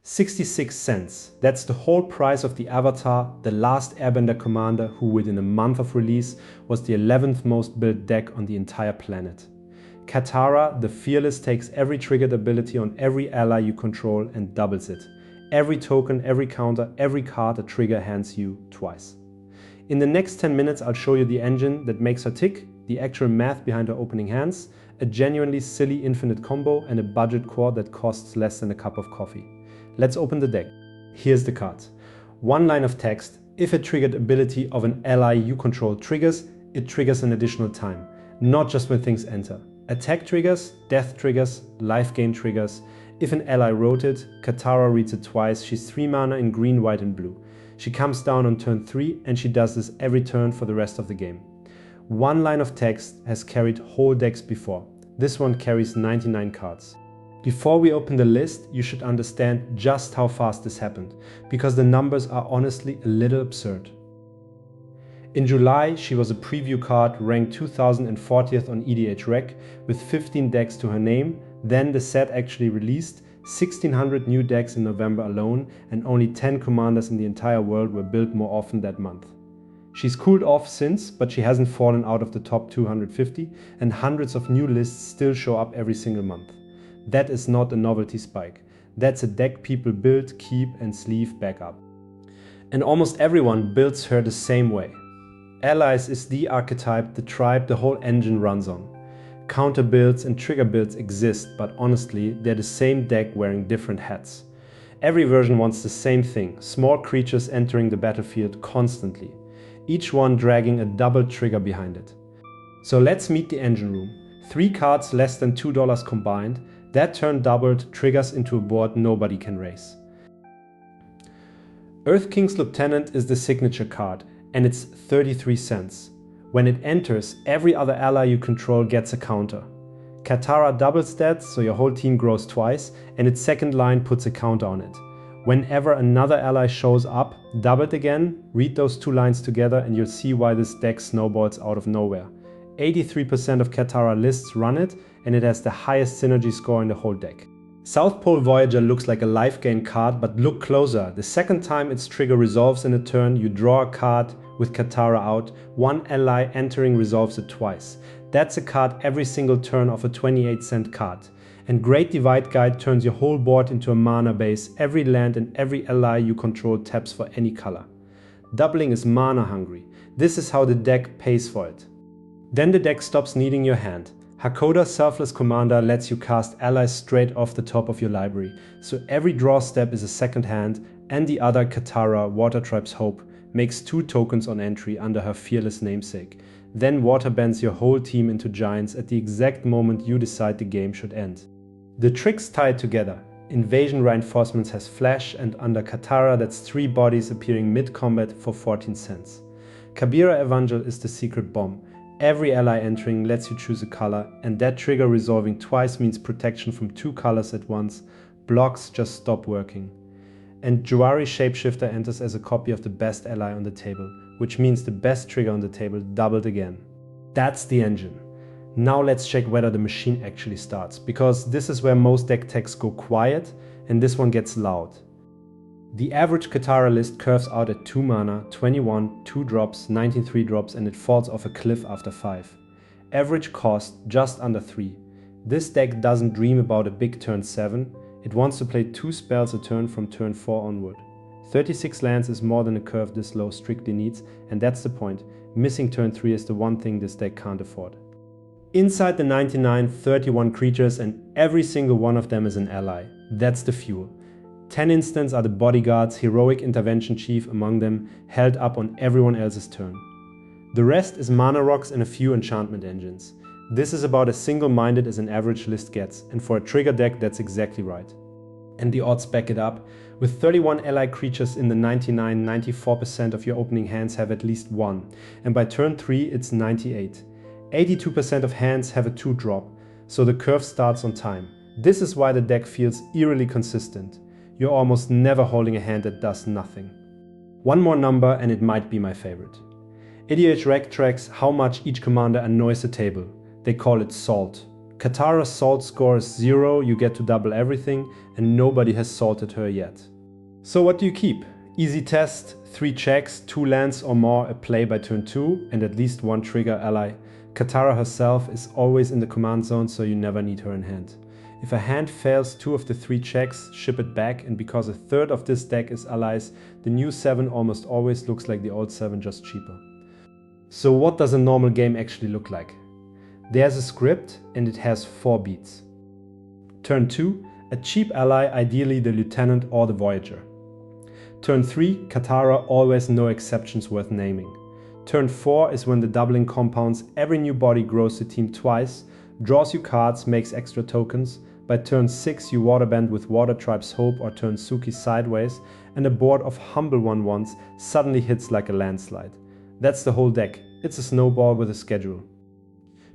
66 cents. That's the whole price of the Avatar, the last Airbender commander who within a month of release was the 11th most built deck on the entire planet. Katara, the Fearless, takes every triggered ability on every ally you control and doubles it. Every token, every counter, every card a trigger hands you twice. In the next 10 minutes I'll show you the engine that makes her tick, the actual math behind her opening hands, a genuinely silly infinite combo and a budget core that costs less than a cup of coffee. Let's open the deck. Here's the cards. One line of text: if a triggered ability of an ally you control triggers, it triggers an additional time, not just when things enter. Attack triggers, death triggers, life gain triggers. If an ally wrote it, Katara reads it twice. She's 3 mana in green, white and blue. She comes down on turn 3 and she does this every turn for the rest of the game. One line of text has carried whole decks before. This one carries 99 cards. Before we open the list, you should understand just how fast this happened, because the numbers are honestly a little absurd. In July, she was a preview card ranked 2040th on EDHREC with 15 decks to her name. Then the set actually released, 1600 new decks in November alone, and only 10 commanders in the entire world were built more often that month. She's cooled off since, but she hasn't fallen out of the top 250, and hundreds of new lists still show up every single month. That is not a novelty spike. That's a deck people build, keep and sleeve back up. And almost everyone builds her the same way. Allies is the archetype, the tribe the whole engine runs on. Counter builds and trigger builds exist, but honestly, they're the same deck wearing different hats. Every version wants the same thing: small creatures entering the battlefield constantly, each one dragging a double trigger behind it. So let's meet the engine room. 3 cards less than $2 combined. That turn doubled triggers into a board nobody can raise. Earth King's Lieutenant is the signature card, and it's 33 cents. When it enters, every other ally you control gets a counter. Katara doubles that, so your whole team grows twice, and its second line puts a counter on it. Whenever another ally shows up, double it again, read those 2 lines together and you'll see why this deck snowballs out of nowhere. 83% of Katara lists run it, and it has the highest synergy score in the whole deck. South Pole Voyager looks like a life gain card, but look closer. The second time its trigger resolves in a turn, you draw a card with Katara out. One ally entering resolves it twice. That's a card every single turn of a 28-cent card. And Great Divide Guide turns your whole board into a mana base. Every land and every ally you control taps for any color. Doubling is mana hungry. This is how the deck pays for it. Then the deck stops needing your hand. Hakoda's Selfless Commander lets you cast allies straight off the top of your library, so every draw step is a second hand, and the other, Katara, Water Tribe's Hope, makes 2 tokens on entry under her Fearless namesake. Then water bends your whole team into giants at the exact moment you decide the game should end. The tricks tie it together. Invasion Reinforcements has Flash, and under Katara that's 3 bodies appearing mid-combat for 14 cents. Kabira Evangel is the secret bomb. Every ally entering lets you choose a color, and that trigger resolving twice means protection from 2 colors at once. Blocks just stop working. And Juari Shapeshifter enters as a copy of the best ally on the table, which means the best trigger on the table doubled again. That's the engine. Now let's check whether the machine actually starts, because this is where most deck techs go quiet and this one gets loud. The average Katara list curves out at 2 mana, 21, 2 drops, 19 3 drops, and it falls off a cliff after 5. Average cost just under 3. This deck doesn't dream about a big turn 7, it wants to play 2 spells a turn from turn 4 onward. 36 lands is more than a curve this low strictly needs, and that's the point. Missing turn 3 is the one thing this deck can't afford. Inside the 99, 31 creatures, and every single one of them is an ally. That's the fuel. 10 instants are the bodyguards, heroic intervention chief among them, held up on everyone else's turn. The rest is mana rocks and a few enchantment engines. This is about as single-minded as an average list gets, and for a trigger deck that's exactly right. And the odds back it up. With 31 ally creatures in the 99, 94% of your opening hands have at least 1, and by turn 3 it's 98. 82% of hands have a 2 drop, so the curve starts on time. This is why the deck feels eerily consistent. You're almost never holding a hand that does nothing. One more number and it might be my favorite. EDHREC tracks how much each commander annoys the table. They call it salt. Katara's salt score is 0, you get to double everything, and nobody has salted her yet. So what do you keep? Easy test, 3 checks, 2 lands or more a play by turn 2, and at least 1 trigger ally. Katara herself is always in the command zone, so you never need her in hand. If a hand fails 2 of the 3 checks, ship it back, and because a third of this deck is allies, the new 7 almost always looks like the old 7, just cheaper. So what does a normal game actually look like? There's a script and it has 4 beats. Turn 2, a cheap ally, ideally the lieutenant or the voyager. Turn 3, Katara, always no exceptions worth naming. Turn 4 is when the doubling compounds, every new body grows the team twice, draws you cards, makes extra tokens. By turn 6 you waterbend with Water Tribe's Hope or turn Suki sideways, and a board of Humble 1/1s suddenly hits like a landslide. That's the whole deck. It's a snowball with a schedule.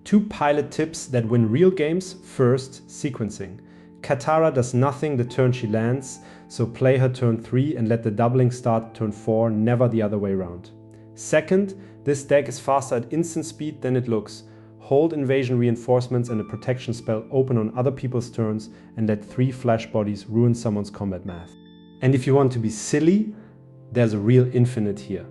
2 pilot tips that win real games. First, sequencing. Katara does nothing the turn she lands, so play her turn 3 and let the doubling start turn 4, never the other way around. Second, this deck is faster at instant speed than it looks. Hold invasion reinforcements and a protection spell open on other people's turns and let 3 flash bodies ruin someone's combat math. And if you want to be silly, there's a real infinite here.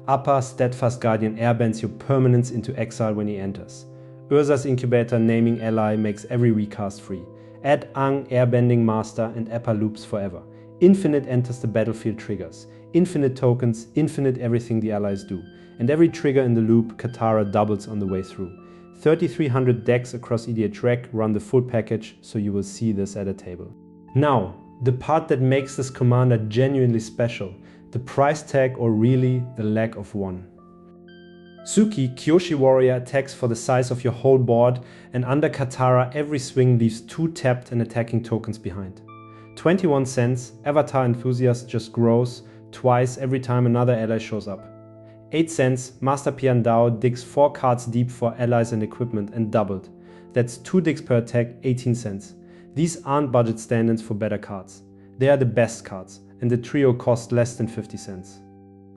Appa, Steadfast Guardian, airbends your permanents into exile when he enters. Urza's Incubator, naming ally, makes every recast free. Add Ang, airbending master, and Appa loops forever. Infinite enters the battlefield triggers. Infinite tokens, infinite everything the allies do. And every trigger in the loop, Katara doubles on the way through. 3,300 decks across EDHREC run the full package, so you will see this at a table. Now, the part that makes this commander genuinely special, the price tag, or really the lack of one. Suki, Kyoshi Warrior, attacks for the size of your whole board, and under Katara every swing leaves 2 tapped and attacking tokens behind. 21 cents, Avatar Enthusiast just grows twice every time another ally shows up. 8 cents, Master Pian Dao digs 4 cards deep for allies and equipment and doubled. That's 2 digs per attack, 18 cents. These aren't budget stand-ins for better cards. They are the best cards, and the trio cost less than 50 cents.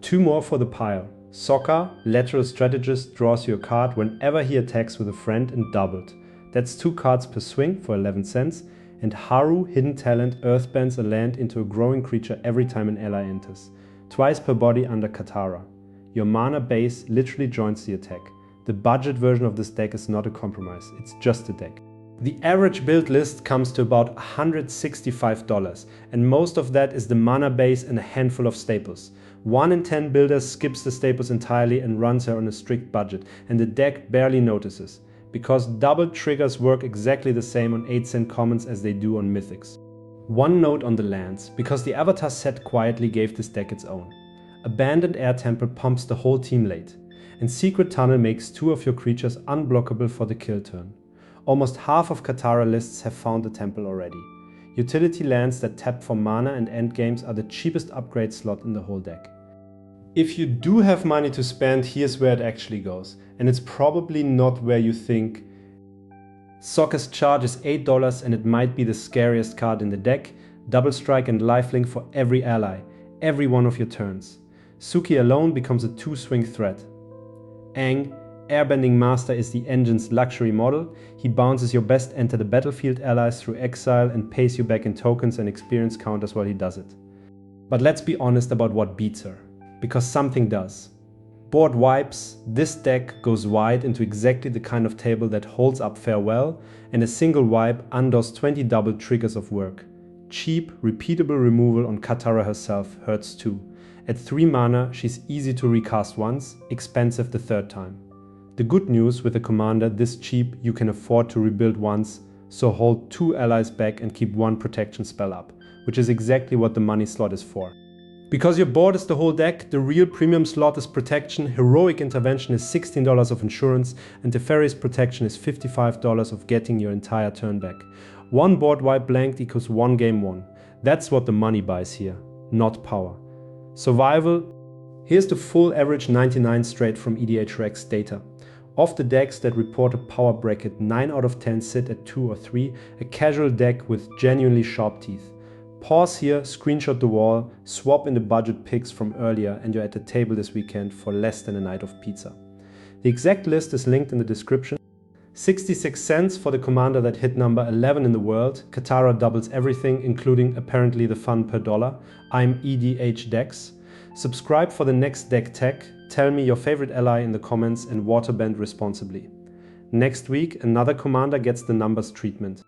2 more for the pile. Sokka, Lateral Strategist, draws you a card whenever he attacks with a friend and doubled. That's 2 cards per swing for 11 cents. And Haru, Hidden Talent, earthbends a land into a growing creature every time an ally enters. Twice per body under Katara. Your mana base literally joins the attack. The budget version of this deck is not a compromise, it's just a deck. The average build list comes to about $165, and most of that is the mana base and a handful of staples. 1 in 10 builders skips the staples entirely and runs her on a strict budget, and the deck barely notices, because double triggers work exactly the same on 8-cent commons as they do on mythics. One note on the lands, because the Avatar set quietly gave this deck its own. Abandoned Air Temple pumps the whole team late, and Secret Tunnel makes 2 of your creatures unblockable for the kill turn. Almost half of Katara lists have found the temple already. Utility lands that tap for mana and endgames are the cheapest upgrade slot in the whole deck. If you do have money to spend, here's where it actually goes, and it's probably not where you think. Sokka's charge is $8 and it might be the scariest card in the deck. Double strike and lifelink for every ally, every one of your turns. Suki alone becomes a 2-swing threat. Aang, Airbending Master, is the engine's luxury model. He bounces your best enter the battlefield allies through exile and pays you back in tokens and experience counters while he does it. But let's be honest about what beats her, because something does. Board wipes, this deck goes wide into exactly the kind of table that holds up farewell, and a single wipe undoes 20 double triggers of work. Cheap, repeatable removal on Katara herself hurts too. At 3 mana, she's easy to recast once, expensive the 3rd time. The good news with a commander this cheap, you can afford to rebuild once, so hold 2 allies back and keep 1 protection spell up, which is exactly what the money slot is for. Because your board is the whole deck, the real premium slot is protection, heroic intervention is $16 of insurance, and Teferi's protection is $55 of getting your entire turn back. 1 board wipe blanked equals 1 game won. That's what the money buys here, not power. Survival. Here's the full average 99 straight from EDHREC's data. Of the decks that report a power bracket, 9 out of 10 sit at 2 or 3, a casual deck with genuinely sharp teeth. Pause here, screenshot the wall, swap in the budget picks from earlier, and you're at the table this weekend for less than a night of pizza. The exact list is linked in the description. 66 cents for the commander that hit number 11 in the world. Katara doubles everything, including apparently the fun per dollar. I'm EDHREC. Subscribe for the next deck tech. Tell me your favorite ally in the comments and waterbend responsibly. Next week, another commander gets the numbers treatment.